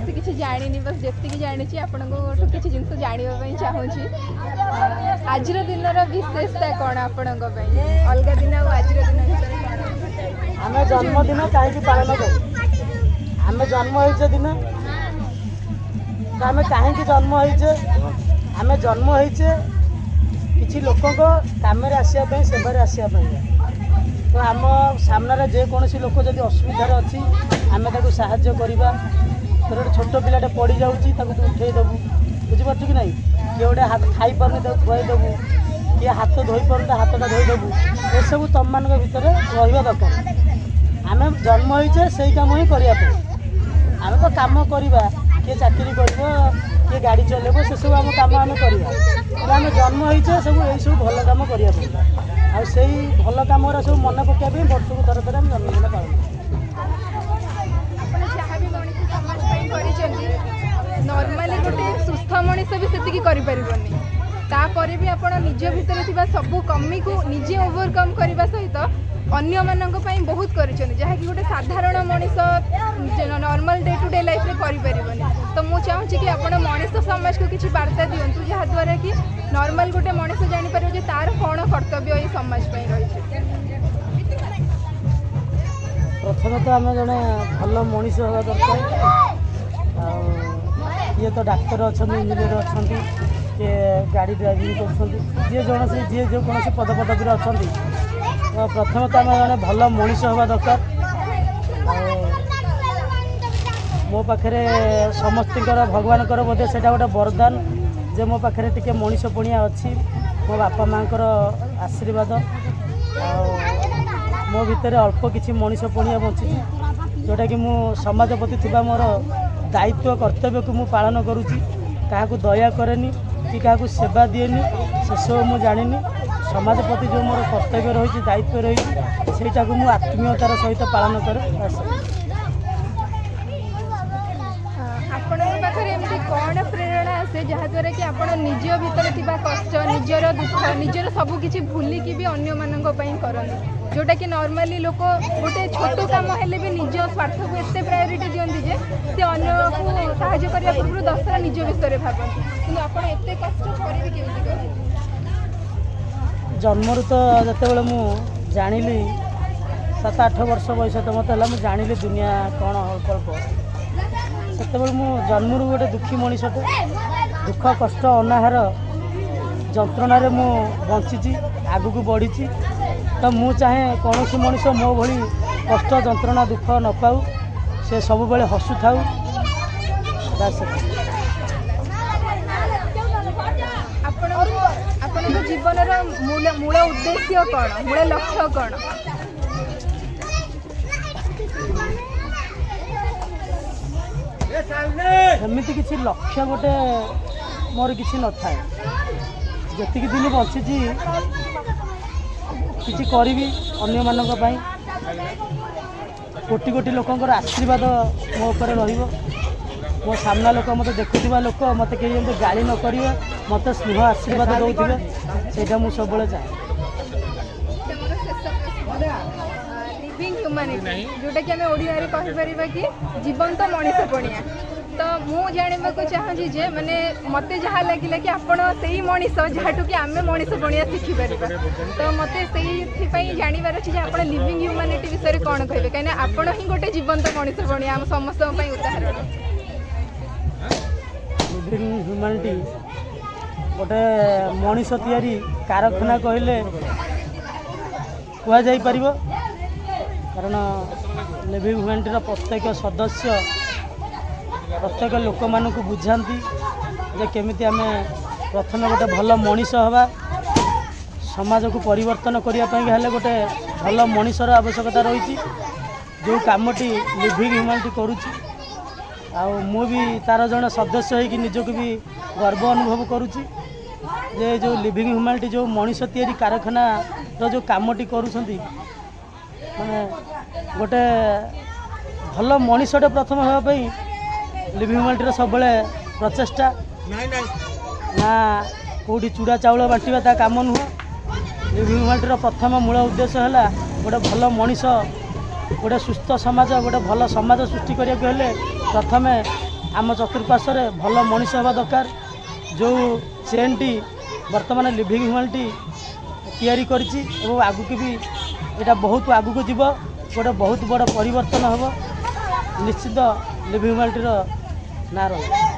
बेसी किसी जानी बस जी जानी आपण किसी जिन जानवाई चाहूँगी आज दिन विशेषता कौन आपण अलग दिन आज दिन आम जन्मदिन कहीं पालन करूँ आम जन्म होइचे दिन आम कहीं जन्म होइचे आम जन्म होइचे किसी लोक कम आसापी सेवार आसापी तो आम सामने जेकोसी लोक जब असुविधार अच्छी आम ताको साहाय्य करवा तो गोटे छोट पिलाटे पड़ जाऊँगी तू उठेदेबू बुझीपार कि नहीं किए गोटे हाथ खाई पारे खुआईदेबू किए हाथ धोई पारे हाथटा धोईदेबू ये सब तुम मान भर रहा दरकार आम जन्म होइचे से कम ही करने आम तो कम करवा किए चाकरी कर किए गाड़ी चलेब से सब आम कम आम करवा आम जन्म होइचे सब यही सब भल कम करने आ से भल कम सब मन पकाइए वर्ष को थर थर जन्मदिन पालन नॉर्मली गोटे सुस्थ मनीष भी से करें तापर भी आप निज भितर सब कमी को निजे ओवरकम करने सहित अन्य मानक बहुत कर जहाँकि गोटे साधारण मनीष normal day to day life में करें तो मुझे चाहूँगी कि आप मनीष समाज को किसी वार्ता दिंतु जहाँद्वारा कि नॉर्मल गोटे मनीष जापर जो तार कौन कर्तव्य ये समाज रही प्रथम तो आम जड़े भल मनीष हवा दरकार ये तो डाक्तर अच्छा इंजीनियर अच्छा किए गाड़ी ड्राइविंग कर जी जौन से जी जो कौन पद पदवी अच्छा तो प्रथम तो आम जड़े भल मनीष हवा दरकार मो पाखे समस्तर भगवान बोधे से गोटे वरदान जे मो पाखे टे मनीष पुणिया अच्छी मो बापा माँ आशीर्वाद मो भितर अल्प किसी मनीष पुणिया बची जोटा कि मु समाज प्रति थिबा मोर दायित्व कर्तव्य को मु पालन करुँची क्या दया करेनी कि क्या सेवा दिएनी से सब मुझे जानी समाज प्रति जो मोर कर्तव्य रही दायित्व रही सेटा को मु आत्मीयतार सहित पालन करे कौन प्रेरणा आसे जहाँद्वारा कि आप निज भितर कष्ट निजर दुख निजर सबकि भूलिकी भी अन्य मानक करते जोटा कि नॉर्मली लोक गोटे छोट काम हेले भी निज स्वार्थ को एत प्रायोरिटी दिखती जे से अन्य को साहाय्य करने पूर्व 10 निज विषय भावती कि आप कष्ट करेंगे जन्मरू तो जिते मु जानिली 7-8 वर्ष बयस तो मत है जानिली दुनिया कौन अल्प से मु जन्मरू गोटे दुखी मनीषटे दुख कष्ट अनाहार जंत्रणा मु बंची आगू को बढ़ी तो मु चाहे कौन सी मनीष मो भली कष्ट जंत्रणा दुख न पाऊ से सब बेले हसु थाऊ आपन जीवन मूल उद्देश्य कौन मूल लक्ष्य कौन एमती किसी लक्ष्य गोटे मोर किसी न था जी दिन बची किसी करी अन्य मानक कोटि कोटि लोकंर आशीर्वाद मो ऊपर रहिबो मो सामना लोक मत देखुवा लोक मत कहीं गाली न करिवे मत स्नेह आशीर्वाद दौथिबे सेटा मु सब चाहे लिविंग ह्यूमैनिटी जोटा कि आम ओडिया रे कहि परिबा कि जीवंत मनीष पणिया तो मु जानवा को चाहूँगी जे माने मते जहाँ लगिला कि आपण से मनीष जहाँठू कि आम मनीष पणिया शिखिपर तो मत से जानवर अच्छे आप लिविंग ह्यूमैनिटी विषय कौन कहे कहीं आपण ही गोटे जीवंत मनीष पणिया आम समस्त उदाहरण लिविंग ह्यूमैनिटी गोटे मनीष तैयारी कारखाना कहले कहुई पार कारण लिविंग ह्यूमैनिटी प्रत्येक सदस्य प्रत्येक लोक मानक बुझाती जे केमिति आमे प्रथम गोटे भल मनीष हवा समाज को परिवर्तन करने गोटे भल मनीषर आवश्यकता रही जो कामटी लिविंग ह्यूमैनिटी करुच्ची मु भी तार जड़े सदस्य हो निजक भी गर्व अनुभव करुच्ची जे जो लिविंग ह्यूमैनिटी जो मनीष तैयारी कारखाना जो कामटी करुँच माने गोटे भल मनीषटे प्रथम होगापी लिविंग ह्यूमैनिटी सब प्रचेष्टा ना कौटी चूड़ा चाउल बांटा ता कम नुह लिविंग ह्यूमैनिटी प्रथम मूल उद्देश्य है गोटे भल मनीष गोटे सुस्थ समाज गोटे भल समाज सृष्टि करने प्रथमे आम चतुर्पार्श्व भल मनीष हवा दरकार जो चेनटी वर्तमान लिविंग ह्यूमानिटी तैयारी करिछि एवं आगु भी यहाँ बहुत आगु को जीव गोटे बहुत बड़ परिवर्तन हम निश्चित लिविंग ह्यूमानिटी ना रहा।